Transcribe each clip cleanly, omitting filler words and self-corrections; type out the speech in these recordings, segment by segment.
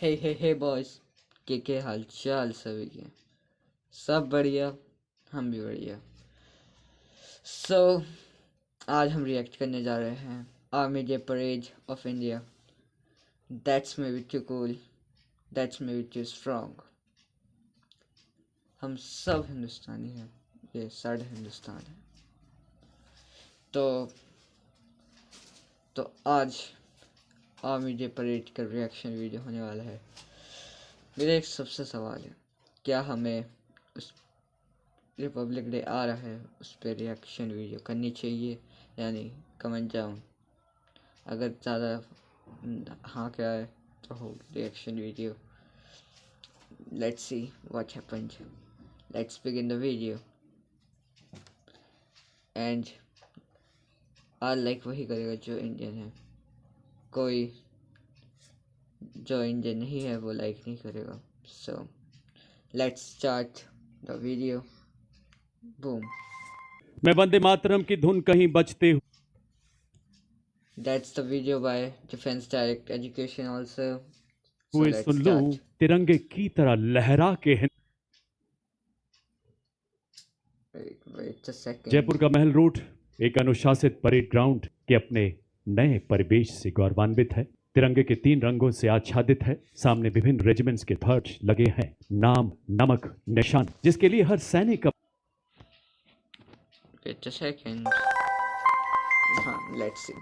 हे boys, के हाल चाल सभी के। सब बढ़िया, हम भी बढ़िया। सो आज हम रिएक्ट करने जा रहे हैं army day parade of India. That's maybe too cool, that's maybe too strong. हम सब हिंदुस्तानी हैं, ये साढ़े हिंदुस्तान है। तो आज आर्मी डे परेड का रिएक्शन वीडियो होने वाला है। मेरा एक सबसे सवाल है, क्या हमें उस रिपब्लिक डे आ रहा है उस पर रिएक्शन वीडियो करनी चाहिए या नहीं? Comment down. अगर ज़्यादा हाँ क्या है तो हो reaction video. Let's see what happened. Let's begin the video. And आज लाइक वही करेगा जो इंडियन है, कोई जो इंडियन नहीं है वो लाइक नहीं करेगा। So let's start the video. Boom. मैं वंदे मातरम की धुन कहीं बजते That's the video by Defense Direct Education also. So हुए let's सुन लूं start. तिरंगे की तरह लहरा के Wait a second. जयपुर का महल रोड एक अनुशासित परेड ग्राउंड के अपने नए परिवेश से गौरवान्वित है। तिरंगे के 3 रंगों से आच्छादित है। सामने विभिन्न रेजिमेंट्स के ध्वज लगे हैं, नाम, नमक, निशान, जिसके लिए हर सैनिक Wait a second. Let's see.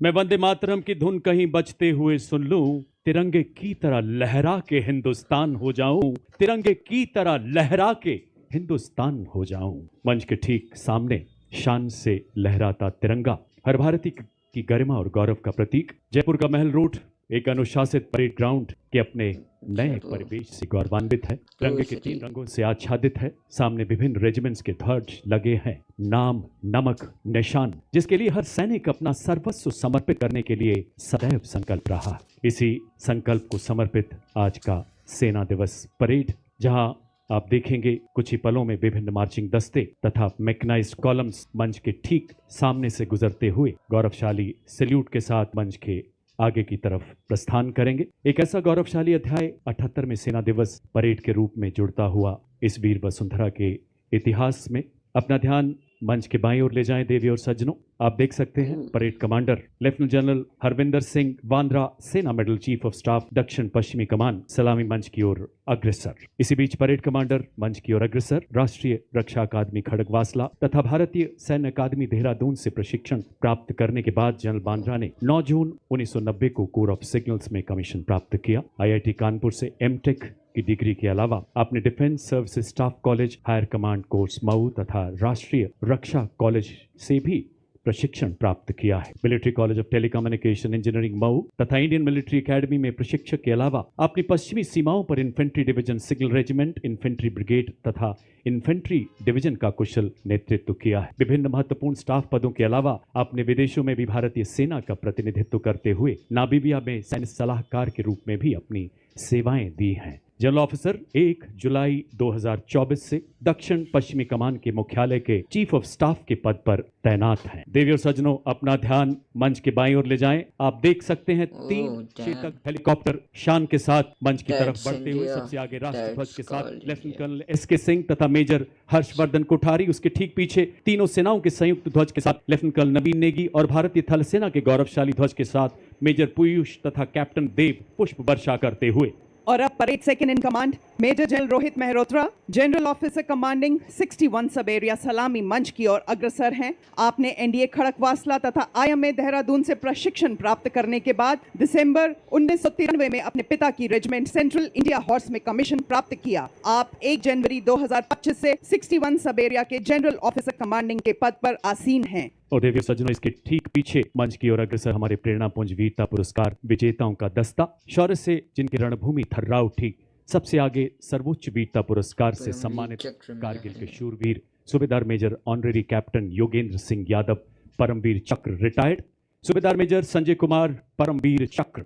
मैं वंदे मातरम की धुन कहीं बजते हुए सुन लूं, तिरंगे की तरह लहरा के हिंदुस्तान हो जाऊं, तिरंगे की तरह लहरा के हिंदुस्तान हो जाऊं। मंच के ठीक सामने शान से लहराता तिरंगा, हर भारतीय की गरिमा और गौरव का प्रतीक। जयपुर का महल रोड एक अनुशासित परेड ग्राउंड के अपने नए परिवेश से गौरवान्वित है। तिरंगे के 3 रंगों से आच्छादित है। सामने विभिन्न रेजिमेंट्स के ध्वज लगे हैं, नाम, नमक, निशान, जिसके लिए हर सैनिक अपना सर्वस्व समर्पित करने के लिए सदैव संकल्प रहा। इसी संकल्प को समर्पित आज का सेना दिवस परेड, जहां आप देखेंगे कुछ ही पलों में विभिन्न मार्चिंग दस्ते तथा मैकेनाइज्ड कॉलम्स मंच के ठीक सामने से गुजरते हुए गौरवशाली सैल्यूट के साथ मंच के आगे की तरफ प्रस्थान करेंगे। एक ऐसा गौरवशाली अध्याय 78वें सेना दिवस परेड के रूप में जुड़ता हुआ इस वीर वसुंधरा के इतिहास में। अपना ध्यान मंच के बाईं ओर ले जाएं देवी और सज्जनों। आप देख सकते हैं parade commander lieutenant general Harvinder Singh Bandra, सेना मेडल चीफ ऑफ स्टाफ दक्षिण पश्चिमी कमान, सलामी मंच की ओर अग्रसर। इसी बीच परेड कमांडर मंच की ओर अग्रसर राष्ट्रीय रक्षा अकादमी खड़गवासला तथा भारतीय सैन्य अकादमी देहरादून से प्रशिक्षण प्राप्त करने के बाद जनरल बांद्रा ने 9 जून 1990 को कोर ऑफ सिग्नल्स में कमीशन प्राप्त किया। IIT कानपुर से एमटेक की डिग्री के अलावा आपने defence services staff college, higher command course Mhow तथा राष्ट्रीय रक्षा कॉलेज से भी प्रशिक्षण प्राप्त किया है। Military college of telecommunication engineering Mau तथा इंडियन मिलिट्री एकेडमी में प्रशिक्षक के अलावा आपने पश्चिमी सीमाओं पर infantry division, signal regiment, infantry brigade तथा इन्फेंट्री डिवीजन का कुशल नेतृत्व किया है। विभिन्न महत्वपूर्ण स्टाफ पदों के अलावा आपने विदेशों में भी भारतीय सेना का प्रतिनिधित्व करते हुए नामीबिया में सैन्य सलाहकार के रूप में भी अपनी सेवाएं दी हैं। जनरल ऑफिसर 1 जुलाई 2024 से दक्षिण पश्चिमी कमान के मुख्यालय के चीफ ऑफ स्टाफ के पद पर तैनात हैं। देवी और सज्जनों, अपना ध्यान मंच के बाईं ओर ले जाएं। आप देख सकते हैं 3 चेतक हेलीकॉप्टर शान के साथ मंच की तरफ बढ़ते हुए। सबसे आगे राष्ट्रध्वज के साथ लेफ्टिनेंट कर्नल SK सिंह तथा मेजर हर्षवर्धन कोठारी, उसके ठीक पीछे तीनों सेनाओं के संयुक्त ध्वज के साथ लेफ्टिनेंट कर्नल नवीन नेगी और भारतीय थल सेना के गौरवशाली ध्वज के साथ मेजर पीयूष तथा कैप्टन देव पुष्प वर्षा करते हुए। और अब parade second in command major general Rohit Mehrotra, general officer commanding 61 sub area, सलामी मंच की ओर अग्रसर हैं। आपने NDA खड़गवासला तथा IMA देहरादून से प्रशिक्षण प्राप्त करने के बाद दिसंबर 1993 में अपने पिता की रेजिमेंट सेंट्रल इंडिया हॉर्स में कमीशन प्राप्त किया। आप 1 जनवरी 2025 से 61 सब एरिया के जनरल ऑफिसर कमांडिंग के पद पर आसीन हैं। और देवी सज्जनों, इसके ठीक पीछे मंच की ओर अग्रसर हमारे प्रेरणापुंज वीरता पुरस्कार विजेताओं का दस्ता, शौर्य से जिनकी रणभूमि थर्रा उठी। सबसे आगे सर्वोच्च वीरता पुरस्कार से सम्मानित कारगिल के शूरवीर Subedar major honorary captain Yogendra Singh Yadav, Paramvir Chakra retired, सूबेदार मेजर संजय कुमार, परमवीर चक्र।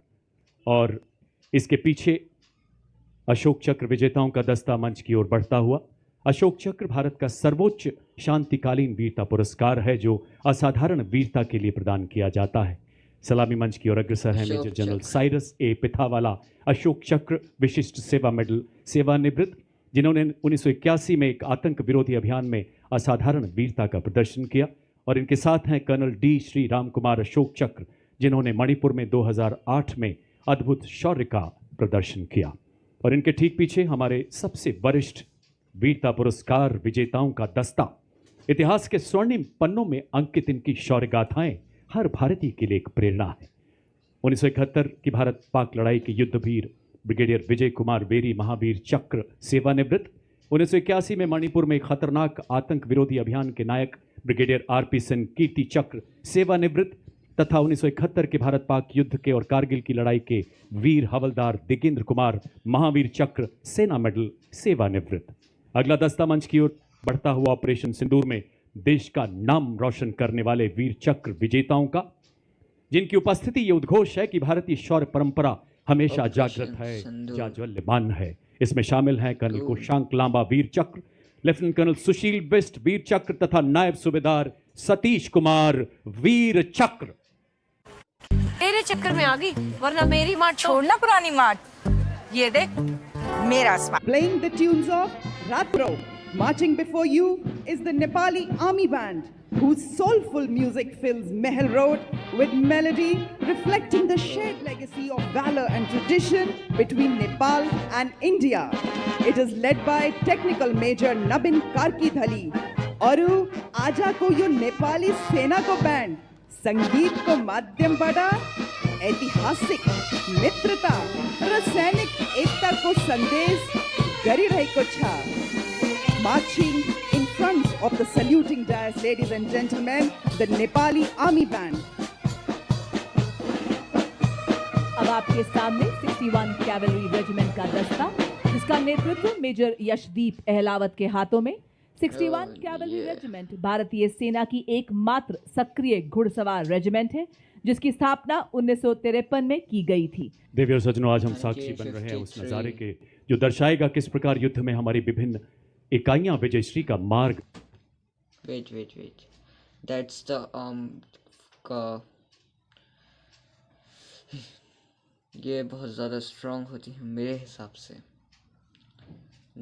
और इसके पीछे अशोक चक्र विजेताओं का दस्ता मंच की ओर बढ़ता हुआ। अशोक चक्र भारत का सर्वोच्च शांतिकालीन वीरता पुरस्कार है जो असाधारण वीरता के लिए प्रदान किया जाता है। सलामी मंच की ओर अग्रसर हैं अशोक मेजर जनरल चक्र। साइरस ए पिथावाला, अशोक चक्र विशिष्ट सेवा मेडल, सेवानिवृत्त, जिन्होंने 1981 में एक आतंक विरोधी अभियान में असाधारण वीरता का प्रदर्शन किया। और इनके साथ हैं कर्नल डी श्री राम कुमार अशोक चक्र, जिन्होंने मणिपुर में 2008 में अद्भुत शौर्य का प्रदर्शन किया। और इनके ठीक पीछे हमारे सबसे वरिष्ठ वीरता पुरस्कार विजेताओं का दस्ता। इतिहास के स्वर्णिम पन्नों में अंकित इनकी शौर्य गाथाएं हर भारतीय के लिए एक प्रेरणा है। 1971 की भारत पाक लड़ाई के युद्धवीर ब्रिगेडियर विजय कुमार बेरी महावीर चक्र सेवानिवृत्त। 1981 में मणिपुर में खतरनाक आतंक विरोधी अभियान के नायक ब्रिगेडियर आरपी सिंह कीर्ति चक्र सेवानिवृत्त तथा 1971 के भारत पाक युद्ध के और कारगिल की लड़ाई के वीर हवलदार दिगेंद्र कुमार महावीर चक्र सेना मेडल सेवानिवृत्त। अगला दस्ता मंच की ओर बढ़ता हुआ ऑपरेशन सिंदूर में देश का नाम रोशन करने वाले वीर चक्र विजेताओं का, जिनकी उपस्थिति ये उद्घोष है कि भारतीय शौर्य परंपरा हमेशा ऑपरेशन जागृत है, सिंदूर। जाज्वल्यमान है। इसमें शामिल हैं कर्नल कोशांक लांबा वीर चक्र, लेफ्टिनेंट कर्नल सुशील बिष्ट वीर चक्र तथा नायब सूबेदार सतीश कुमार वीर चक्र। तेरे चक्कर में आ गई, वरना मेरी माँ छोड़ना पुरानी मार्ट, ये देख मेरा smart. Playing the tunes of Ratro. Marching before you is the Nepali Army Band, whose soulful music fills Mehel Road with melody reflecting the shared legacy of valor and tradition between Nepal and India. It is led by Technical Major Nabin Karkidhali. और आजा को यो नेपाली सेना को band संगीत को माध्यम बड़ा ऐतिहासिक मित्रता र सैनिक एकता को संदेश गरी रहेको छ। Marching in front of the saluting dais, ladies and gentlemen, the Nepali Army Band. अब आपके सामने 61 कैवलरी रेजिमेंट का दस्ता, जिसका नेतृत्व मेजर यशदीप अहलावत के हाथों में। 61 कैवलरी रेजिमेंट भारतीय सेना की एकमात्र सक्रिय घुड़सवार रेजिमेंट है, जिसकी स्थापना 1953 में की गई थी। देवी और सज्जनों, आज हम साक्षी बन रहे हैं उस नज़ारे के जो दर्शाएगा किस प्रकार युद्ध में हमारी विभिन्न इकाइयां विजयश्री का मार्ग। Wait. That's the का ये बहुत ज़्यादा स्ट्रॉन्ग होती है मेरे हिसाब से।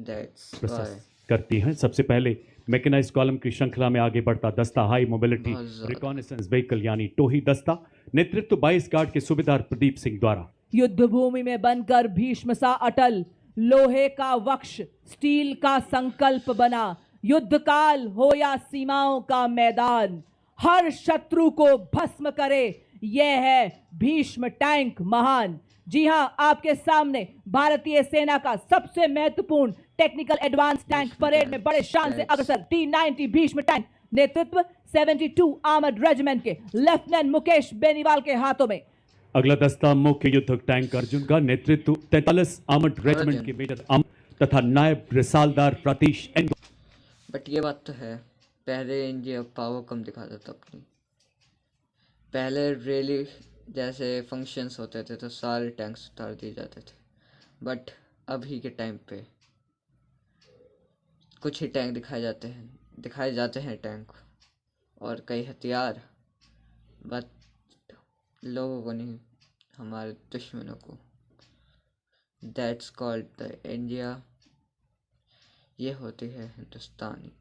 That's why प्रशस्त करती हैं। सबसे पहले मैकेनाइज्ड कॉलम की श्रृंखला में आगे बढ़ता दस्ता हाई मोबिलिटी बहुत ज़्यादा। रिकॉनेसेंस व्हीकल यानी टोही दस्ता, नेतृत्व 22 गार्ड के सूबेदार प्रदीप सिंह द्वारा। युद्ध भूमि में बनकर भीष्म सा अटल, लोहे का वक्ष स्टील का संकल्प बना, युद्ध काल हो या सीमाओं का मैदान, हर शत्रु को भस्म करे, यह है भीष्म टैंक महान। जी हां, आपके सामने भारतीय सेना का सबसे महत्वपूर्ण टेक्निकल एडवांस टैंक परेड में बड़े शान से अग्रसर T90 भीष्म टैंक, नेतृत्व 72 आर्मर्ड रेजिमेंट के लेफ्टिनेंट मुकेश बेनीवाल के हाथों में। अगला दस्ता मुख्य युद्धक टैंक अर्जुन का, नेतृत्व 43 आर्मर्ड रेजिमेंट के मेजर तथा नायब रिसालदार प्रतीश एन। बट ये बात तो है, पहले इंडिया पावर कम दिखाता था अपनी। पहले रैली जैसे फंक्शंस होते थे तो सारे टैंक्स उतार दिए जाते थे, बट अभी के टाइम पे कुछ ही टैंक दिखाए जाते हैं टैंक और कई हथियार, बट लोगों को नहीं, हमारे दुश्मनों को। That's called the India. ये होती है हिंदुस्तानी।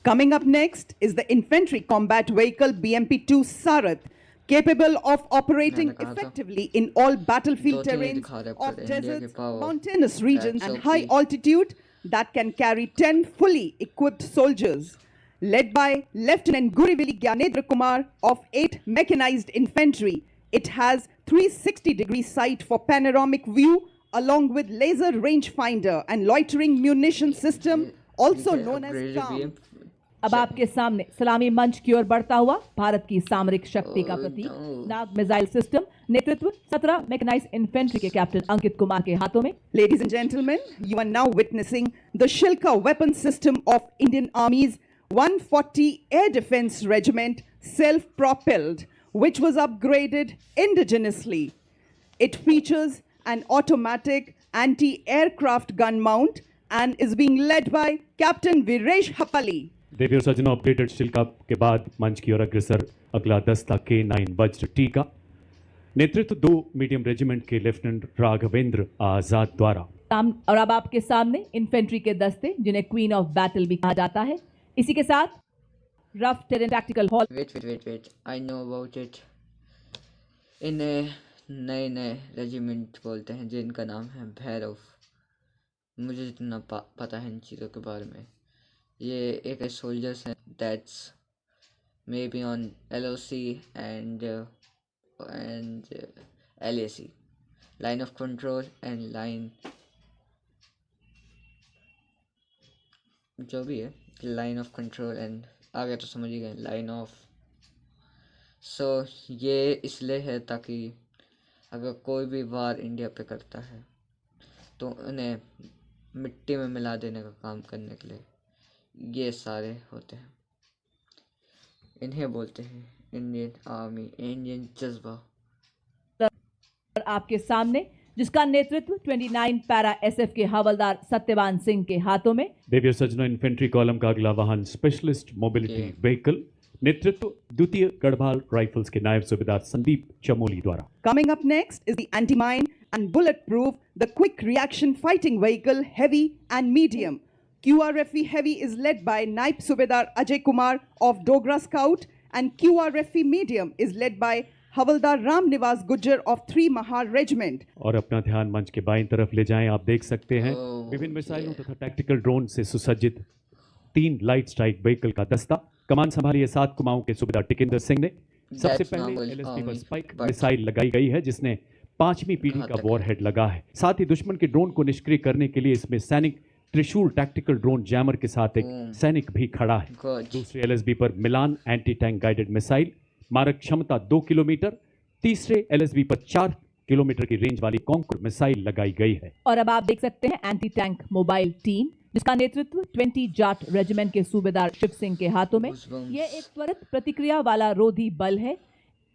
Coming up next is the infantry combat vehicle BMP-2 Sarath, capable of operating मैंने कहा था, effectively in all battlefield दो तीन ही terrains दिखा रहे of पर इंडिया के deserts, power, mountainous regions that's and so high key. altitude that can carry 10 fully equipped soldiers. Led by Lieutenant Gurivili Gyanendra Kumar of 8 Mechanized Infantry, it has 360-degree sight for panoramic view along with laser rangefinder and loitering munition system, also known as CAM. अब आपके सामने सलामी मंच की ओर बढ़ता हुआ भारत की सामरिक शक्ति का प्रतीक नाग मिसाइल सिस्टम, नेतृत्व 17 मैकेनाइज्ड इन्फेंट्री के कैप्टन अंकित कुमार के हाथों में। Ladies and gentlemen, you are now witnessing the Shilka weapon system of Indian Army's 140 Air Defense Regiment, self-propelled, which was upgraded indigenously. It features an automatic anti-aircraft gun mount and is being led by Captain Viresh Hapali. देवी और सज्जनों, updated शिल्का के बाद मंच की ओर अग्रसर अगला दस्ता K9 वज्र टी का नेतृत्व 2 मीडियम रेजिमेंट के लेफ्टिनेंट राघवेंद्र आजाद द्वारा। और अब आपके सामने इन्फेंट्री के दस्ते जिन्हें क्वीन ऑफ बैटल भी कहा जाता है। इसी के साथ rough terrain tactical haul. Wait I know about it. इन्हें नए रेजिमेंट बोलते हैं जिनका नाम है भैरव। मुझे जितना पता है इन चीज़ों के बारे में, ये एक सोल्जर्स हैं that's may be on LOC and LAC, line of control and line, जो भी है लाइन ऑफ कंट्रोल एंड आगे तो समझ ही गए लाइन ऑफ। सो ये इसलिए है ताकि अगर कोई भी वार इंडिया पे करता है तो उन्हें मिट्टी में मिला देने का काम करने के लिए ये सारे होते हैं। इन्हें बोलते हैं इंडियन आर्मी, इंडियन जज्बा। और आपके सामने जिसका नेतृत्व 29 पैरा SF के हवलदार सत्यवान सिंह के हाथों में। देवी और सज्जनों, इन्फेंट्री कॉलम का अगला वाहन स्पेशलिस्ट मोबिलिटी व्हीकल नेतृत्व 2 गढ़वाल राइफल्स के नायब सूबेदार संदीप चमोली द्वारा। Coming up next is the anti-mine and bulletproof, the quick reaction fighting vehicle heavy and medium. QRFE heavy is led by Naib Subedar Ajay Kumar of Dogra Scout, and QRFE medium is led by Havaldar Ram Nivas Gujjar of 3 Mahar Regiment. और अपना ध्यान मंच के बाईं तरफ ले जाएं। आप देख सकते हैं विभिन्न मिसाइलों तथा टैक्टिकल ड्रोन से सुसज्जित 3 लाइट स्ट्राइक व्हीकल का दस्ता। कमान संभाली है 7 कुमाऊं के सूबेदार टिकेंद्र सिंह ने। सबसे पहले LSB पर स्पाइक मिसाइल लगाई गई है जिसने 5वीं पीढ़ी का वॉरहेड लगा है। साथ ही दुश्मन के ड्रोन को निष्क्रिय करने के लिए इसमें सैनिक त्रिशूल टैक्टिकल ड्रोन जैमर के साथ एक सैनिक भी खड़ा है। दूसरे LSB पर मिलान एंटी टैंक गाइडेड मिसाइल, मारक क्षमता 2 किलोमीटर। तीसरे LSB पर 4 किलोमीटर की रेंज वाली कॉन्कर मिसाइल लगाई गई है। और अब आप देख सकते हैं एंटी टैंक मोबाइल टीम जिसका नेतृत्व 20 जाट रेजिमेंट के सूबेदार शिव सिंह के हाथों में। यह एक त्वरित प्रतिक्रिया वाला रोधी बल है।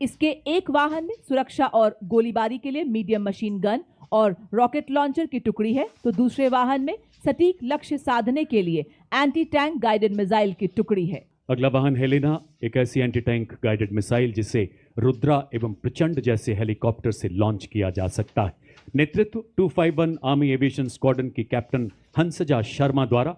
इसके एक वाहन में सुरक्षा और गोलीबारी के लिए मीडियम मशीन गन और रॉकेट लॉन्चर की टुकड़ी है, तो दूसरे वाहन में सटीक लक्ष्य साधने के लिए एंटी टैंक गाइडेड मिसाइल की टुकड़ी है। अगला वाहन हेलेना, एक ऐसी एंटी टैंक गाइडेड मिसाइल जिसे रुद्रा एवं प्रचंड जैसे हेलीकॉप्टर से लॉन्च किया जा सकता है। नेतृत्व 251 आर्मी एविएशन स्क्वाड्रन की कैप्टन हंसजा शर्मा द्वारा।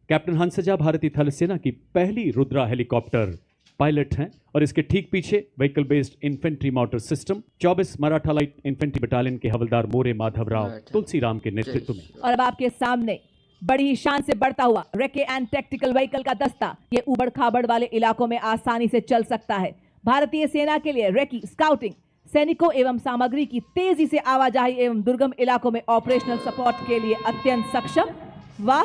कैप्टन हंसजा भारतीय थल सेना की पहली रुद्रा हेलीकॉप्टर पायलट हैं और इसके ठीक पीछे vehicle based infantry motor system 24 Maratha light infantry battalion के हवलदार मोरे माधवराव तुलसीराम के नेतृत्व में। और अब आपके सामने बड़ी ही शान से बढ़ता हुआ रेके एंड टैक्टिकल व्हीकल का दस्ता। ये उबड़ खाबड़ वाले इलाकों में आसानी से चल सकता है। भारतीय सेना के लिए रेकी स्काउटिंग, सैनिकों एवं सामग्री की तेजी से आवाजाही एवं दुर्गम इलाकों में ऑपरेशनल सपोर्ट के लिए अत्यंत सक्षम। वाह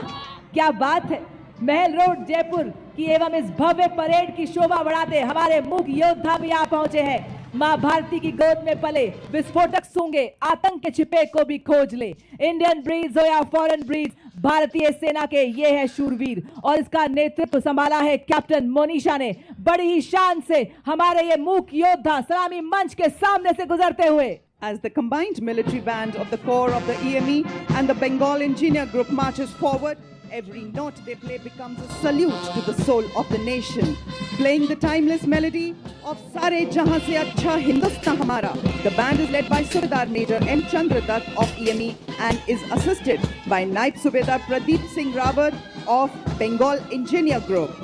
क्या बात है। महल रोड जयपुर की एवं इस भव्य परेड की शोभा बढ़ाते हमारे मूक योद्धा भी आ पहुंचे हैं। मां भारती की गोद में पले, विस्फोटक सूंघे, आतंक के छिपे को भी खोज ले। इंडियन ब्रीड्स हो या फॉरेन ब्रीड्स, भारतीय सेना के ये है शूरवीर और इसका नेतृत्व संभाला है कैप्टन मोनिशा ने। बड़ी ही शान से हमारे ये मूक योद्धा सलामी मंच के सामने से गुजरते हुए। As the combined military band of the Corps of the EME and the Bengal Engineer Group marches forward, every note they play becomes a salute to the soul of the nation, playing the timeless melody of Sare Jahan Se Achha Hindustan Hamara. The band is led by Subedar Major M. Chandradutt of EME and is assisted by Naib Subedar Pradeep Singh Rawat of Bengal Engineer Group.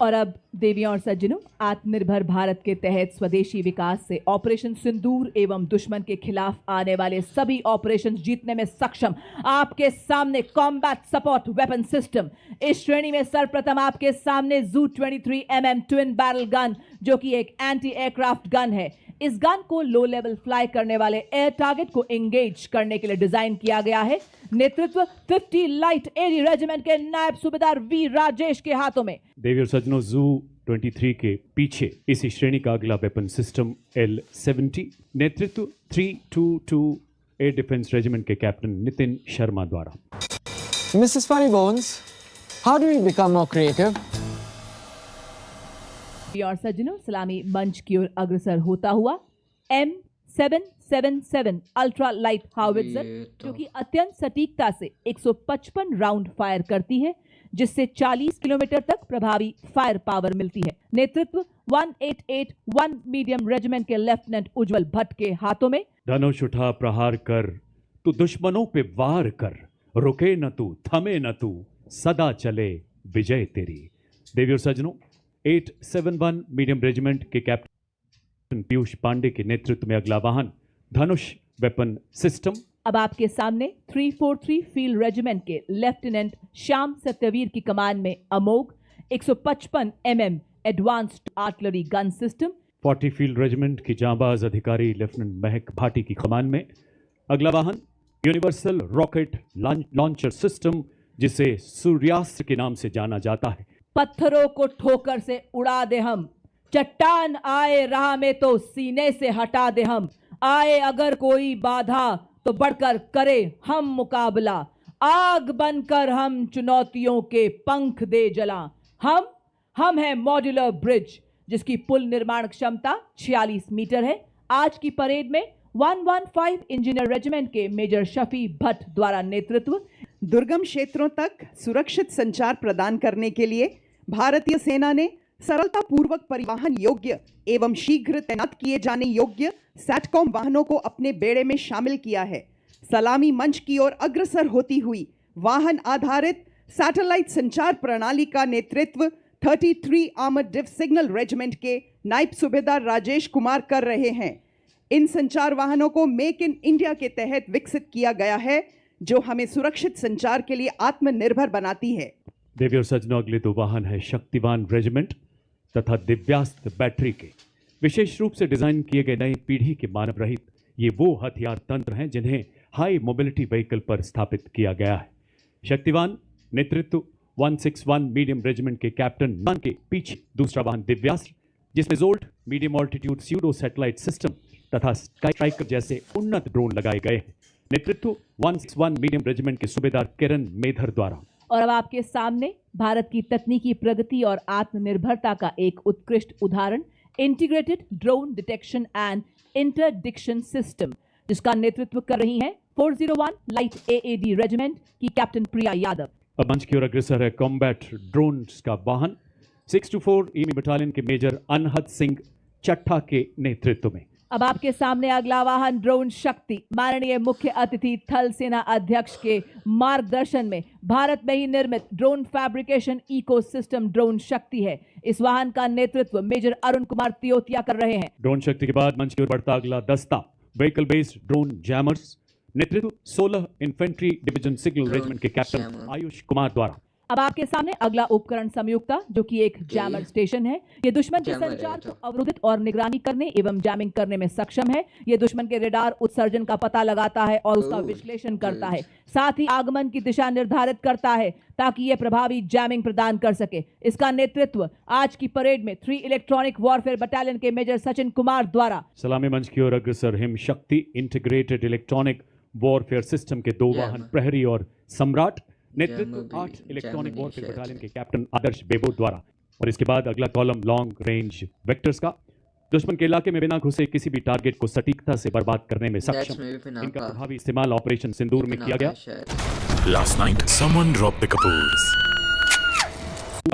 और अब देवियों और सज्जनों, आत्मनिर्भर भारत के तहत स्वदेशी विकास से ऑपरेशन सिंदूर एवं दुश्मन के खिलाफ आने वाले सभी ऑपरेशन जीतने में सक्षम आपके सामने कॉम्बैट सपोर्ट वेपन सिस्टम। इस श्रेणी में सर्वप्रथम आपके सामने जू 23 mm ट्विन बैरल गन, जो कि एक एंटी एयरक्राफ्ट गन है। इस गन को लो लेवल फ्लाई करने वाले एयर टारगेट को एंगेज करने के लिए डिजाइन किया गया है। नेतृत्व 50 लाइट एरी रेजिमेंट के नायब सूबेदार वी राजेश के हाथों में। देवी और सज्जनों, जू 23 के पीछे इसी श्रेणी का अगला वेपन सिस्टम L70, नेतृत्व 322 एयर डिफेंस रेजिमेंट के कैप्टन नितिन शर्मा द्वारा। Mrs. Funnybones, how do we become more creative? और सज्जनों, सलामी मंच की ओर अग्रसर होता हुआ M777 अल्ट्रा लाइट हाउवित्जर, जो कि अत्यंत सटीकता से 155 राउंड फायर करती है, जिससे 40 किलोमीटर तक प्रभावी फायर पावर मिलती है। नेतृत्व 1881 मीडियम रेजिमेंट के लेफ्टिनेंट उज्जवल भट्ट के हाथों में। धनुष उठा प्रहार कर, तू दुश्मनों पे वार कर, रुके न तू, थमे न तू, सदा चले विजय तेरी। देवी और सज्जनों, 871 मीडियम रेजिमेंट के कैप्टन पीयूष पांडे के नेतृत्व में अगला वाहन धनुष वेपन सिस्टम। अब आपके सामने 343 फील्ड रेजिमेंट के लेफ्टिनेंट श्याम सत्यवीर की कमान में अमोघ 155 mm advanced artillery gun system. 40 field regiment की जांबाज अधिकारी लेफ्टिनेंट महक भाटी की कमान में अगला वाहन यूनिवर्सल रॉकेट लॉन्चर सिस्टम, जिसे सूर्यास्त्र के नाम से जाना जाता है। पत्थरों को ठोकर से उड़ा दे हम, चट्टान आए राह में तो सीने से हटा दे हम, आए अगर कोई बाधा तो बढ़कर करे हम मुकाबला, आग बनकर हम चुनौतियों के पंख दे जला। हम हैं मॉड्यूलर ब्रिज, जिसकी पुल निर्माण क्षमता 46 मीटर है। आज की परेड में 115 इंजीनियर रेजिमेंट के मेजर शफी भट्ट द्वारा नेतृत्व। दुर्गम क्षेत्रों तक सुरक्षित संचार प्रदान करने के लिए भारतीय सेना ने सरलतापूर्वक परिवहन योग्य एवं शीघ्र तैनात किए जाने योग्य सैटकॉम वाहनों को अपने बेड़े में शामिल किया है। सलामी मंच की ओर अग्रसर होती हुई वाहन आधारित सैटेलाइट संचार प्रणाली का नेतृत्व 33 आर्मर्ड डिव सिग्नल रेजिमेंट के नायब सूबेदार राजेश कुमार कर रहे हैं। इन संचार वाहनों को मेक इन इंडिया के तहत विकसित किया गया है, जो हमें सुरक्षित संचार के लिए आत्मनिर्भर बनाती है। देवी और सज्जनों, अगले दो वाहन है शक्तिवान रेजिमेंट तथा दिव्यास्त्र बैटरी के विशेष रूप से डिजाइन किए गए नई पीढ़ी के मानव रहित ये वो हथियार तंत्र हैं जिन्हें हाई मोबिलिटी व्हीकल पर स्थापित किया गया है। शक्तिवान नेतृत्व 161 मीडियम रेजिमेंट के कैप्टन मान के पीछे दूसरा वाहन दिव्यास्त्र, जिसमें jolt medium altitude pseudo satellite system तथा स्काई स्ट्राइकर जैसे उन्नत ड्रोन लगाए गए हैं। नेतृत्व 161 मीडियम रेजिमेंट के सूबेदार किरण मेधर द्वारा। और अब आपके सामने भारत की तकनीकी प्रगति और आत्मनिर्भरता का एक उत्कृष्ट उदाहरण integrated drone detection and interdiction system, जिसका नेतृत्व कर रही हैं 401 लाइट एएडी रेजिमेंट की कैप्टन प्रिया यादव। अब मंच की ओर अग्रसर है कॉम्बैट ड्रोन्स का वाहन 624 ईमी बटालियन के मेजर अनहद सिंह चट्ठा के नेतृत्व में। अब आपके सामने अगला वाहन ड्रोन शक्ति, माननीय मुख्य अतिथि थल सेना अध्यक्ष के मार्गदर्शन में भारत में ही निर्मित ड्रोन फैब्रिकेशन इकोसिस्टम ड्रोन शक्ति है। इस वाहन का नेतृत्व मेजर अरुण कुमार तियोतिया कर रहे हैं। ड्रोन शक्ति के बाद मंच की ओर बढ़ता अगला दस्ता व्हीकल बेस्ड ड्रोन जैमर्स, नेतृत्व 16 इन्फेंट्री डिवीजन सिग्नल रेजिमेंट के कैप्टन आयुष कुमार द्वारा। अब आपके सामने अगला उपकरण संयुक्ता, जो कि एक जैमर स्टेशन है। ये दुश्मन के संचार को अवरुद्ध और निगरानी करने एवं जैमिंग करने में सक्षम है। ये दुश्मन के रेडार उत्सर्जन का पता लगाता है और उसका विश्लेषण करता है, साथ ही आगमन की दिशा निर्धारित करता है ताकि ये प्रभावी जैमिंग प्रदान कर सके। इसका नेतृत्व आज की परेड में 3 इलेक्ट्रॉनिक वॉरफेयर बटालियन के मेजर सचिन कुमार द्वारा। सलामी मंच की ओर अग्रसर हिम शक्ति इंटीग्रेटेड इलेक्ट्रॉनिक वॉरफेयर सिस्टम के दो वाहन प्रहरी और सम्राट, नेतृत्व 8 इलेक्ट्रॉनिक वॉरफेयर बटालियन के कैप्टन आदर्श बेबो द्वारा। और इसके बाद अगला कॉलम लॉन्ग रेंज वेक्टर्स का, दुश्मन के इलाके में बिना घुसे किसी भी टारगेट को सटीकता से बर्बाद करने में सक्षम। इनका प्रभावी इस्तेमाल ऑपरेशन सिंदूर में किया गया। Last night, someone dropped the Kapoors.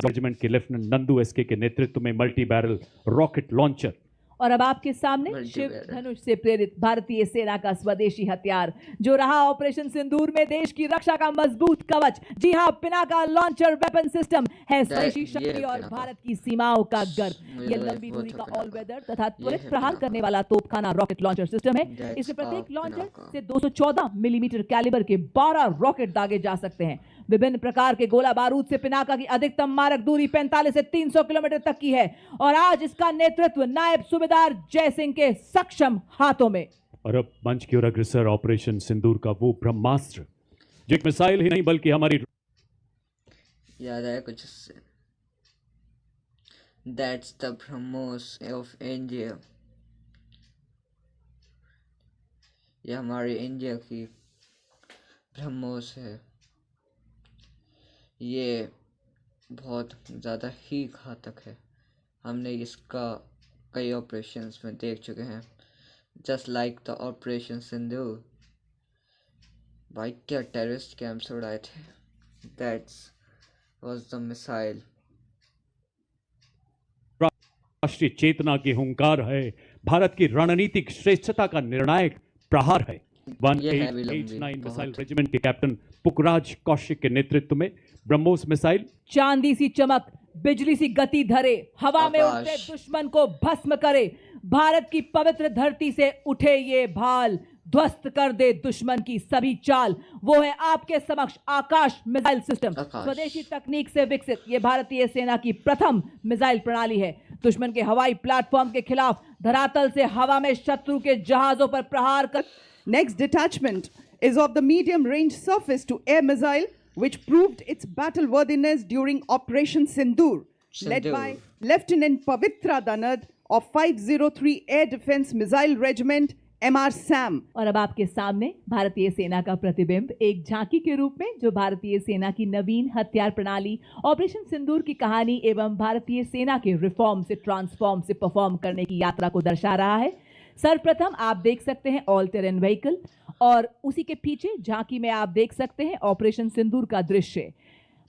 Regiment के लेफ्टिनेंट नंदू एसके के नेतृत्व में मल्टी बैरल रॉकेट लॉन्चर। और अब आपके सामने शिव धनुष से प्रेरित भारतीय सेना का स्वदेशी हथियार, जो रहा ऑपरेशन सिंदूर में देश की रक्षा का मजबूत कवच। जी हाँ, पिनाका लॉन्चर वेपन सिस्टम है स्वदेशी शक्ति और भारत की सीमाओं का गर्व। यह लंबी दूरी का ऑल वेदर तथा त्वरित प्रहार करने वाला तोपखाना रॉकेट लॉन्चर सिस्टम है। इसमें प्रत्येक लॉन्चर से 214 मिलीमीटर कैलिबर के 12 रॉकेट दागे जा सकते हैं। विभिन्न प्रकार के गोला बारूद से पिनाका की अधिकतम मारक दूरी 45 से 300 किलोमीटर तक की है और आज इसका नेतृत्व नायब सूबेदार जय सिंह के सक्षम हाथों में। और अब मंच की ओर अग्रसर ऑपरेशन सिंदूर का वो ब्रह्मास्त्र, जो एक मिसाइल ही नहीं बल्कि हमारी याद आया कुछ उससे। That's the BrahMos of India। यह हमारी इंडिया की ब्रह्मोस है। ये बहुत ज़्यादा ही घातक है। हमने इसका कई ऑपरेशंस में देख चुके हैं, जस्ट लाइक द ऑपरेशन सिंदूर। भाई क्या टेररिस्ट कैंप्स उड़ाए थे। That's was the missile. राष्ट्रीय चेतना की हुंकार है, भारत की रणनीतिक श्रेष्ठता का निर्णायक प्रहार है। 1889 मिसाइल रेजिमेंट के कैप्टन पुखराज कौशिक के नेतृत्व में ब्रह्मोस मिसाइल चांदी सी चमक, बिजली सी गति धरे, हवा में आकाश। उड़ते दुश्मन को भस्म करे, भारत की पवित्र धरती से उठे ये भाल, ध्वस्त कर दे दुश्मन की सभी चाल। वो है आपके समक्ष आकाश मिसाइल सिस्टम। आकाश। स्वदेशी तकनीक से विकसित ये भारतीय सेना की प्रथम मिसाइल प्रणाली है। दुश्मन के हवाई प्लेटफॉर्म के खिलाफ धरातल से हवा में शत्रु के जहाजों पर प्रहार कर। Next detachment is of the medium range surface to air missile, which proved its battle worthiness during Operation Sindoor, led Sindoor. by Lieutenant Pavitra Danad of 503 Air Defense Missile Regiment, MR SAM. और अब आपके सामने भारतीय सेना का प्रतिबिंब एक झांकी के रूप में, जो भारतीय सेना की नवीन हथियार प्रणाली ऑपरेशन सिंदूर की कहानी एवं भारतीय सेना के रिफॉर्म से ट्रांसफॉर्म से परफॉर्म करने की यात्रा को दर्शा रहा है। सर्वप्रथम आप देख सकते हैं ऑल टेरेन व्हीकल, और उसी के पीछे झांकी में आप देख सकते हैं ऑपरेशन सिंदूर का दृश्य।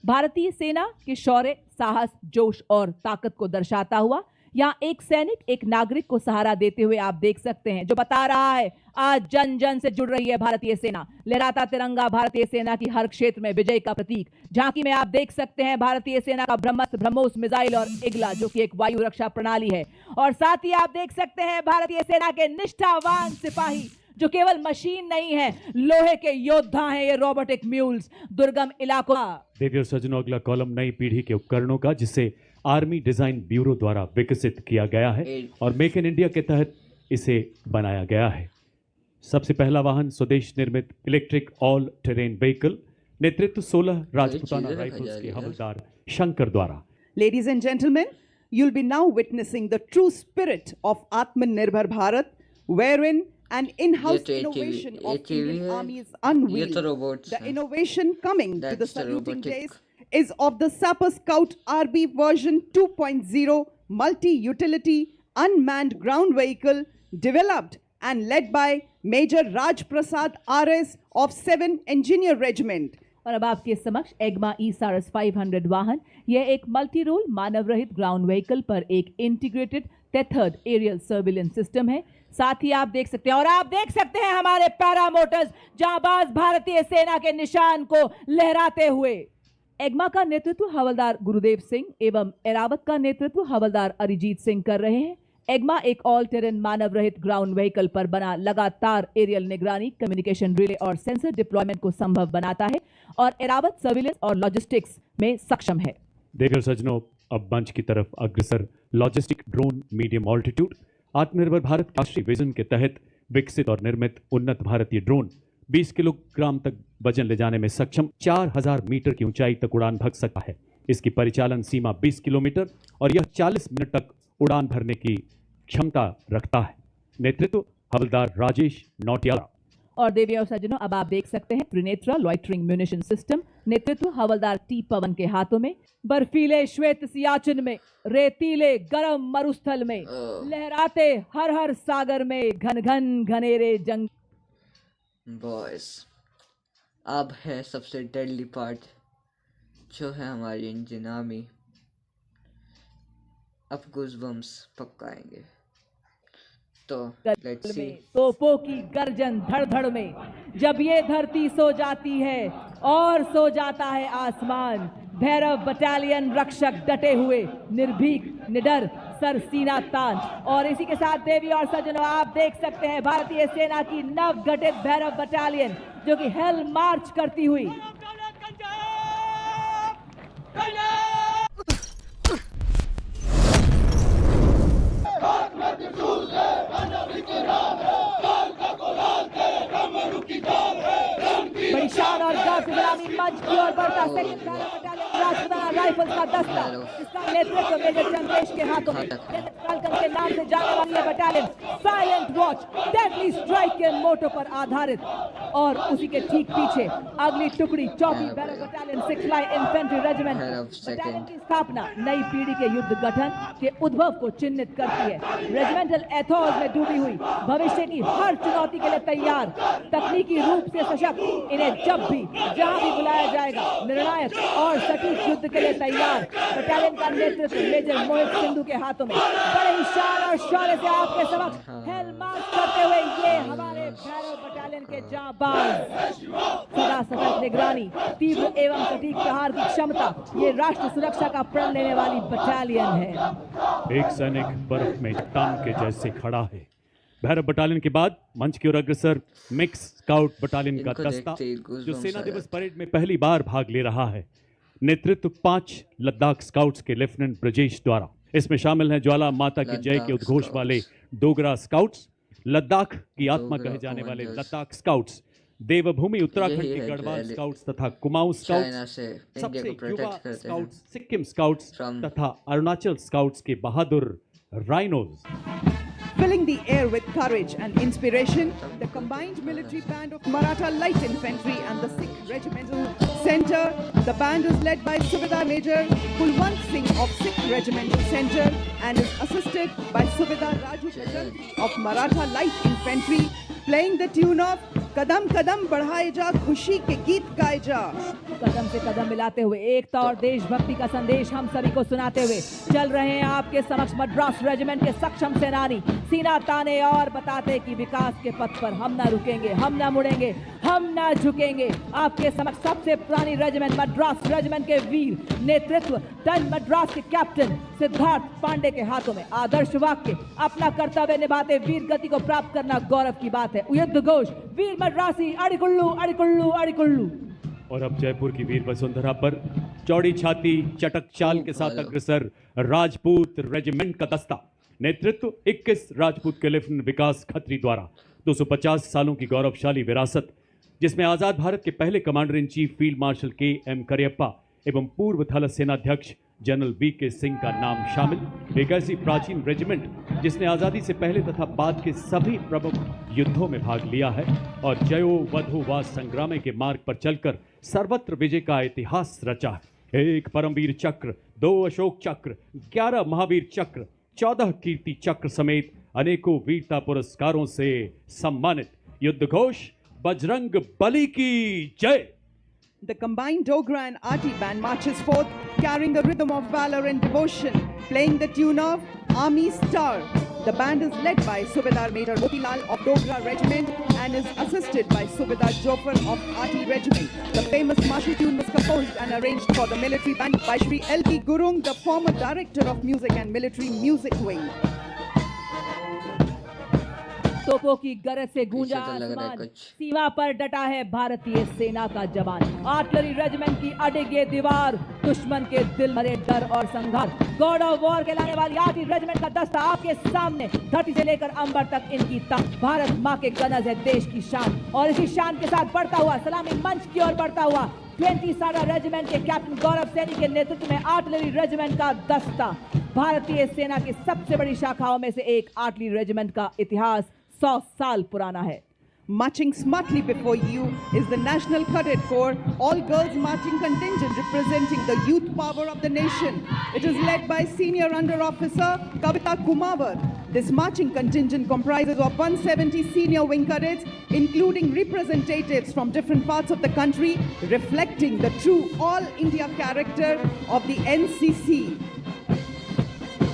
भारतीय सेना के शौर्य, साहस, जोश और ताकत को दर्शाता हुआ यहाँ एक सैनिक एक नागरिक को सहारा देते हुए आप देख सकते हैं, जो बता रहा है आज जन जन से जुड़ रही है भारतीय सेना। लहराता तिरंगा भारतीय सेना की हर क्षेत्र में विजय का प्रतीक। झांकी में आप देख सकते हैं भारतीय सेना का ब्रह्मोस मिसाइल और इगला, जो कि एक वायु रक्षा प्रणाली है। और साथ ही आप देख सकते हैं भारतीय सेना के निष्ठावान सिपाही, जो केवल मशीन नहीं है, लोहे के योद्धा हैं ये रोबोटिक म्यूल्स। दुर्गम इलाकों देखिए सज्जनों, अगला कॉलम नई पीढ़ी के उपकरणों का, जिसे आर्मी डिजाइन ब्यूरो द्वारा विकसित किया गया है और मेक इन इंडिया के तहत इसे बनाया गया है। सबसे पहला वाहन स्वदेश निर्मित इलेक्ट्रिक ऑल टेरेन व्हीकल, नेतृत्व 16 राजपूताना चीजें रखा राइफल्स जा के रही है। हवलदार शंकर द्वारा। Ladies and gentlemen, you'll be now witnessing the true spirit of Atmanirbhar Bharat, wherein an in-house ये तो innovation ATV of Indian है। Army is ये unveiled. तो robots The हैं। innovation coming to the That's the saluting robotic. days is of the Sapper Scout RB version 2.0 multi-utility unmanned ground vehicle, developed and led by Major Raj Prasad RS of 7 Engineer Regiment. और अब आपके समक्ष एग्मा ई-सारस 500 वाहन, यह एक multi role मानव रहित ground vehicle पर एक integrated tethered aerial surveillance system है। साथ ही आप देख सकते हैं, और आप देख सकते हैं हमारे पैरामोटर्स जांबाज भारतीय सेना के निशान को लहराते हुए। एग्मा का नेतृत्व हवलदार गुरुदेव सिंह एवं एरावत का नेतृत्व हवलदार अरिजीत सिंह कर रहे हैं। एग्मा एक ऑल टेरेन मानव रहित ग्राउंड व्हीकल पर बना लगातार एरियल निगरानी, कम्युनिकेशन रिले और सेंसर डिप्लॉयमेंट को संभव बनाता है, और एरावत सर्विलेंस और लॉजिस्टिक्स में सक्षम है। देखिए सज्जनों, अब मंच की तरफ अग्रसर लॉजिस्टिक ड्रोन मीडियम ऑल्टीट्यूड, आत्मनिर्भर भारत राष्ट्रीय विजन के तहत विकसित और निर्मित उन्नत भारतीय ड्रोन 20 किलोग्राम तक वजन ले जाने में सक्षम, 4000 मीटर की ऊंचाई तक उड़ान भर सकता है। इसकी परिचालन सीमा 20 किलोमीटर और यह 40 मिनट तक उड़ान भरने की क्षमता रखता है। नेतृत्व हवलदार राजेश नौटियाला। और देवी और सज्जनों, अब आप देख सकते हैं त्रिनेत्रा लॉइटरिंग म्यूनिशन सिस्टम, नेतृत्व हवलदार टी पवन के हाथों में। बर्फीले श्वेत सियाचिन में, रेतीले गरम मरुस्थल में, लहराते हर हर सागर में, घन घन घनेरे जंग। बॉयज, अब है सबसे डेडली पार्ट, जो है हमारी इंडियन आर्मी। अब गूज़बम्स पक्का आएंगे, तो लेट्स सी। तोपों की गर्जन धड़ धड़ में, जब ये धरती सो जाती है और सो जाता है आसमान, भैरव बटालियन रक्षक डटे हुए, निर्भीक निडर सर सीना तान। और इसी के साथ देवी और सज्जनों, आप देख सकते हैं भारतीय सेना की नव गठित भैरव बटालियन, जो कि हेल मार्च करती हुई बड़ी शान और गर्व से सलामी मंच की ओर बढ़ता second Bhairav battalion Rajputana rifles का दस्ता, जिसका नेतृत्व मेजर चंद्रेश के हाथों में। फाल्कन के नाम से जाने वाली यह battalion silent watch, deadly strike के मोटो पर आधारित और उसी के ठीक पीछे अगली टुकड़ी चौथी barrack battalion 6 line infantry regiment Head of second. Battalion की स्थापना नई पीढ़ी के युद्ध गठन के उद्भव को चिन्हित करती है। रेजिमेंटल एथोस में डूबी हुई भविष्य की हर चुनौती के लिए तैयार, तकनीकी रूप से सशक्त, इन्हें जब भी जहां भी बुलाया जाएगा निर्णायक और सटीक युद्ध के लिए तैयार। बटालियन का नेतृत्व मेजर मोहित सिंधु के हाथों में बड़े ही शान और शौर्य से आपके समक्ष हेल मार्च करते हुए ये हमारे भैरव बटालियन के जांबाज। सदा सतर्क निगरानी, तीव्र एवं सटीक प्रहार की क्षमता, ये राष्ट्र सुरक्षा का प्रण लेने वाली बटालियन है। एक सैनिक बर्फ में चट्टान के जैसे खड़ा है। भैरव बटालियन के बाद मंच की ओर अग्रसर मिक्स स्काउट बटालियन का इनको दस्ता देखते ही goosebumps जो सेना आ दिवस जाते परेड में पहली बार भाग ले रहा है। नेतृत्व 5 लद्दाख स्काउट्स के लेफ्टिनेंट ब्रजेश द्वारा। इसमें शामिल हैं ज्वाला माता की जय के लद्दाख उद्घोष वाले स्काउट्स। डोगरा स्काउट्स, लद्दाख की आत्मा डोगरा कहे जाने वाले कमांडर्स। लद्दाख स्काउट्स, देवभूमि उत्तराखंड यही की है गढ़वाल जो स्काउट्स तथा कुमाऊं चाइना स्काउट्स, से इंडिया सबसे को युवा प्रोटेक्ट करते हैं। स्काउट्स सिक्किम स्काउट्स From- तथा अरुणाचल स्काउट्स के बहादुर rhinos. Filling the air with courage and inspiration, the combined military band of Maratha Light Infantry and the Sikh Regimental Centre. The band is led by Subedar Major Kulwant Singh of Sikh Regimental Centre and is assisted by Subedar Raju Bajantri of Maratha Light Infantry, playing the tune of कदम कदम बढ़ाए जा, खुशी के गीत गाए जा। कदम से कदम मिलाते हुए एकता और देशभक्ति का संदेश हम सभी को सुनाते हुए चल रहे हैं आपके समक्ष मद्रास रेजिमेंट के सक्षम सेनानी, सीना ताने और बताते कि विकास के पथ पर हम ना रुकेंगे, हम ना मुड़ेंगे, हम ना झुकेंगे। आपके समक्ष सबसे पुरानी रेजिमेंट मद्रास रेजिमेंट के वीर नेतृत्व टन मद्रास के कैप्टन सिद्धार्थ पांडे के हाथों में आदर्श वाक्य, अपना कर्तव्य निभाते वीर गति को प्राप्त करना गौरव की बात है। युद्ध घोष वीर मद्रासी अड़िकुल्लू अड़िकुल्लू अड़िकुल्लू। और अब जयपुर की वीर वसुंधरा पर चौड़ी छाती चटक चाल के साथ अग्रसर राजपूत रेजिमेंट का दस्ता। नेतृत्व 21 राजपूत के लेफ्टिनेंट विकास खत्री द्वारा। 250 सालों की गौरवशाली विरासत जिसमें आजाद भारत के पहले commander in chief field marshal KM. Cariappa एवं पूर्व थल सेनाध्यक्ष जनरल वी.के. सिंह का नाम शामिल। एक ऐसी प्राचीन रेजिमेंट जिसने आज़ादी से पहले तथा बाद के सभी प्रमुख युद्धों में भाग लिया है और जयो वधो वा संग्राम के मार्ग पर चलकर सर्वत्र विजय का इतिहास रचा है। 1 परमवीर चक्र, 2 अशोक चक्र, 11 महावीर चक्र, 14 कीर्ति चक्र समेत अनेकों वीरता पुरस्कारों से सम्मानित। युद्ध घोष बजरंग बली की जय। The combined Dogra and Aati band marches forth, carrying the rhythm of valor and devotion, playing the tune of Army Star. The band is led by Subedar Major Motilal of Dogra Regiment and is assisted by Subedar Jofar of Aati Regiment. The famous martial tune was composed and arranged for the military band by Shri L.P. Gurung, the former director of music and military music wing. तोपों की गरज से गूंजा पीछे तो लग रहा है आसमान, कुछ। सीमा पर डटा है भारतीय सेना का जवान। आर्टिलरी रेजिमेंट की अडिग ये दीवार, दुश्मन के दिल भरे डर और संघर्ष। गॉड ऑफ वॉर कहलाने वाली आर्टिलरी रेजिमेंट का दस्ता आपके सामने, धरती से लेकर अंबर तक इनकी ताकत। भारत माँ के गनज है देश की शान और इसी शान के साथ बढ़ता हुआ सलामी मंच की ओर बढ़ता हुआ 20 सारा रेजिमेंट के कैप्टन गौरव सैनी के नेतृत्व में आर्टिलरी रेजिमेंट का दस्ता। भारतीय सेना की सबसे बड़ी शाखाओं में से एक आर्टिलरी रेजिमेंट का इतिहास 100 साल पुराना है। Marching smartly before you is the National Cadet Corps, all-girls marching contingent representing the youth power of the nation. It is led by Senior Under Officer Kavita Kumawar. This marching contingent comprises of 170 senior wing cadets, including representatives from different parts of the country, reflecting the true all-India character of the NCC.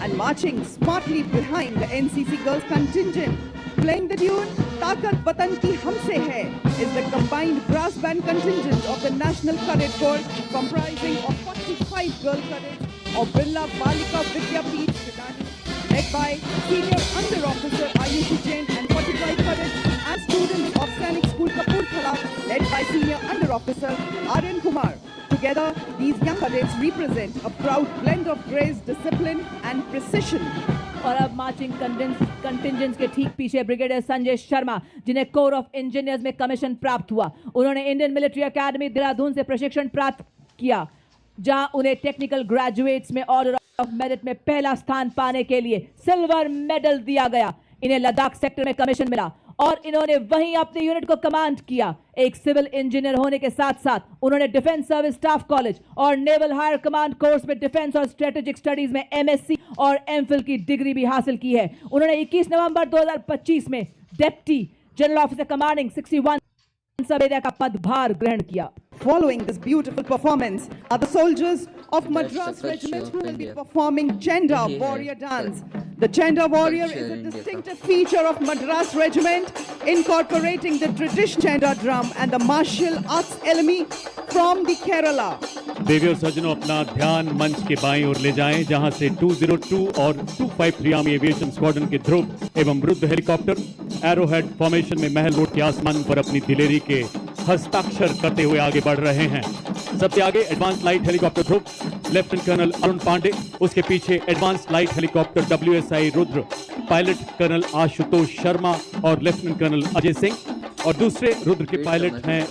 And marching smartly behind the NCC girls contingent, playing the tune ताकत वतन की हमसे है, is the combined brass band contingent of the National Cadet Corps, comprising of 45 girl cadets of Birla Balika Vidyapeeth Vidani, led by Senior Under Officer Ayushi Jain, and 45 cadets and students of Sainik School Kapurthala, led by Senior Under Officer Aryan Kumar. Together, these young cadets represent a proud blend of grace, discipline and precision. और अब marching कंटिंजेंट्स के ठीक पीछे brigadier Sanjay Sharma, जिन्हें core of engineers में commission प्राप्त हुआ। उन्होंने इंडियन मिलिट्री एकेडमी देहरादून से प्रशिक्षण प्राप्त किया, जहां उन्हें टेक्निकल ग्रेजुएट्स में ऑर्डर ऑफ मेरिट में पहला स्थान पाने के लिए सिल्वर मेडल दिया गया। इन्हें लद्दाख सेक्टर में कमीशन मिला और इन्होंने वहीं अपने यूनिट को कमांड किया। एक सिविल इंजीनियर होने के साथ साथ उन्होंने डिफेंस सर्विस स्टाफ कॉलेज और नेवल हायर कमांड कोर्स में डिफेंस और स्ट्रेटेजिक स्टडीज में एमएससी और एमफिल की डिग्री भी हासिल की है। उन्होंने 21 नवंबर 2025 में deputy general officer commanding 61 sub area का पदभार ग्रहण किया। Following this beautiful performance are the soldiers of That's Madras the culture Regiment of who will be India. performing Chenda यही है warrior dance. The Chenda warrior culture is a India का। distinctive feature of Madras Regiment, incorporating the traditional Chenda drum and the martial arts element from the Kerala. देवी और सज्जनों, अपना ध्यान मंच के बाईं ओर ले जाएं, जहां से 202 और 253 आर्मी एविएशन स्क्वाड्रन के ध्रुव एवं रुद्र हेलीकॉप्टर एरोहेड फॉर्मेशन में महल रोड के आसमान पर अपनी दिलेरी के हस्ताक्षर करते हुए आगे बढ़ रहे हैं। सबसे आगे advance light helicopter Dhruv lieutenant colonel Arun Pandey, उसके पीछे advance light helicopter WSI Rudra pilot colonel Ashutosh Sharma और लेफ्टिनेंट कर्नल अजय सिंह और दूसरे रुद्र के पायलट हैं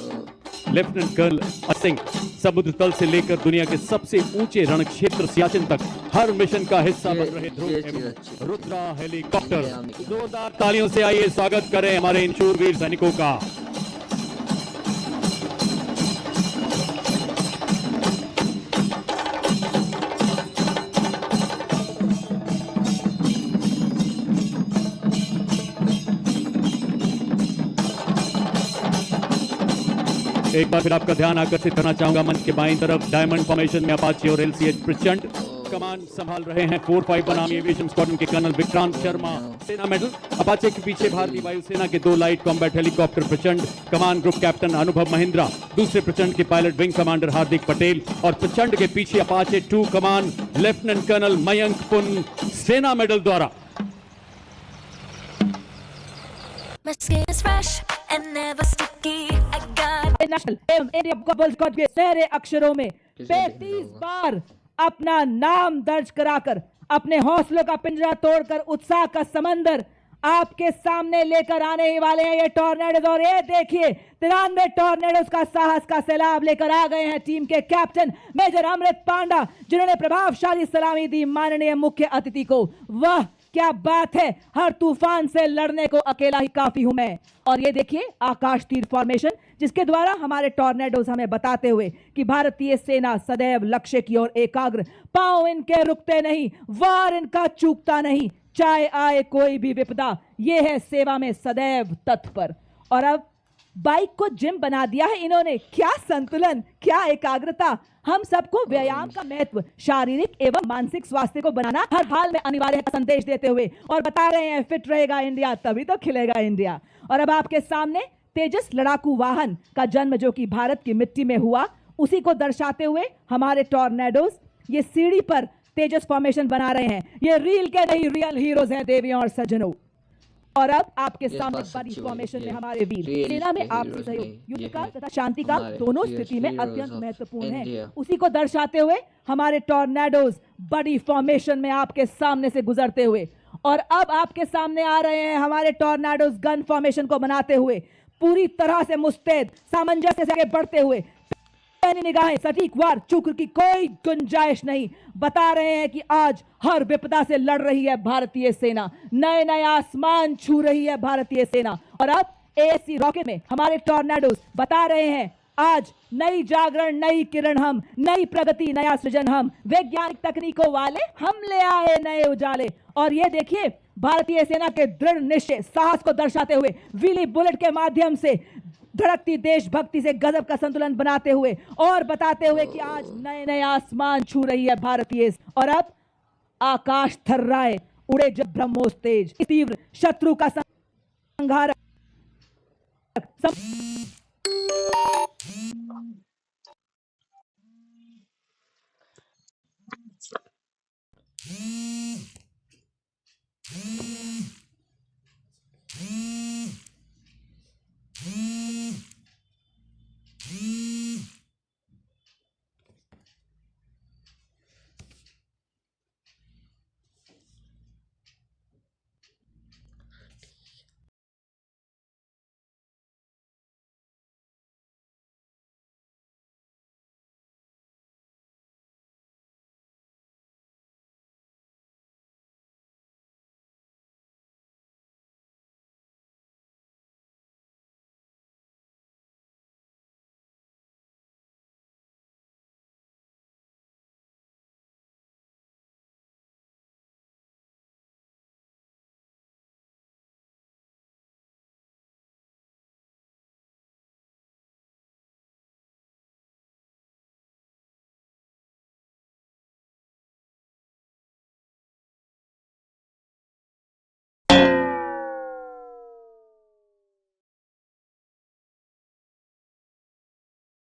लेफ्टिनेंट कर्नल अजय सिंह। समुद्र तल से लेकर दुनिया के सबसे ऊंचे रण क्षेत्र सियाचिन तक हर मिशन का हिस्सा बन रहे ध्रुव एवं रुद्रा हेलीकॉप्टर। जोरदार तालियों से आइए स्वागत करें हमारे इन शूरवीर सैनिकों का। एक बार फिर आपका ध्यान आकर्षित करना चाहूंगा मंच के बाईं तरफ डायमंड फॉर्मेशन में अपाचे और LCH प्रचंड कमान संभाल रहे हैं 451 आर्मी एविएशन स्क्वाड्रन के कर्नल विक्रांत शर्मा सेना मेडल। अपाचे के पीछे भारतीय वायुसेना के 2 लाइट कॉम्बैट हेलीकॉप्टर प्रचंड कमान ग्रुप कैप्टन अनुभव महिंद्रा, दूसरे प्रचंड के pilot wing commander Hardik Patel और प्रचंड के पीछे अपाचे 2 कमान लेफ्टिनेंट कर्नल मयंक पुन सेना मेडल द्वारा। My skin is fresh and never sticky. I got national एवं इंडिया कपल्स कोड के सहरे अक्षरों में 35 बार अपना नाम दर्ज कराकर अपने हौसलों का पिंजरा तोड़कर उत्साह का समंदर आपके सामने लेकर आने ही वाले हैं ये टॉर्नेडोज। और ये देखिए 93 टॉर्नेडोज का साहस का सैलाब लेकर आ गए हैं टीम के कैप्टन मेजर अमृत पांडा, जिन्होंने प्रभावशाली सलामी दी माननीय मुख्य अतिथि को। वाह क्या बात है, हर तूफान से लड़ने को अकेला ही काफी हूं मैं। और ये देखिए आकाश तीर फॉर्मेशन, जिसके द्वारा हमारे टॉर्नेडोज हमें बताते हुए कि भारतीय सेना सदैव लक्ष्य की ओर एकाग्र, पांव इनके रुकते नहीं, वार इनका चूकता नहीं, चाहे आए कोई भी विपदा, ये है सेवा में सदैव तत्पर। और अब बाइक को जिम बना दिया है इन्होंने। क्या संतुलन, क्या एकाग्रता। हम सबको व्यायाम का महत्व, शारीरिक एवं मानसिक स्वास्थ्य को बनाना हर हाल में अनिवार्य का संदेश देते हुए और बता रहे हैं फिट रहेगा इंडिया तभी तो खिलेगा इंडिया। और अब आपके सामने तेजस लड़ाकू वाहन का जन्म जो कि भारत की मिट्टी में हुआ, उसी को दर्शाते हुए हमारे टॉर्नेडोज ये सीढ़ी पर तेजस फॉर्मेशन बना रहे हैं। ये रील के नहीं रियल हीरोज हैं देवियों और सज्जनों। और अब आपके सामने बड़ी फॉर्मेशन में हमारे वीर सेना में आपसी सहयोग, युद्ध काल तथा शांति काल दोनों स्थिति में अत्यंत महत्वपूर्ण है। उसी को दर्शाते हुए हमारे टॉर्नेडोज बड़ी फॉर्मेशन में आपके सामने से गुजरते हुए, और अब आपके सामने आ रहे हैं हमारे टॉर्नेडोज गन फॉर्मेशन को बनाते हुए पूरी तरह से मुस्तैद, सामंजस्य से आगे बढ़ते हुए, पैनी निगाहें, सटीक वार, चूक की कोई गुंजाइश नहीं। बता रहे हैं कि आज हर विपदा से लड़ रही है भारतीय सेना, नए नए आसमान छू रही है भारतीय सेना। और अब ASC रॉकेट में हमारे टॉर्नेडोज बता रहे हैं आज नई जागरण, नई किरण हम, नई प्रगति, नया सृजन हम, वैज्ञानिक तकनीकों वाले हम ले आए नए उजाले। और ये देखिए भारतीय सेना के दृढ़ निश्चय, साहस को दर्शाते हुए विली बुलेट के माध्यम से धड़कती देशभक्ति से गजब का संतुलन बनाते हुए और बताते हुए कि आज नए नए आसमान छू रही है भारतीय। और अब आकाश थर्राए, उड़े जब ब्रह्मोस तेज, तीव्र शत्रु का संहार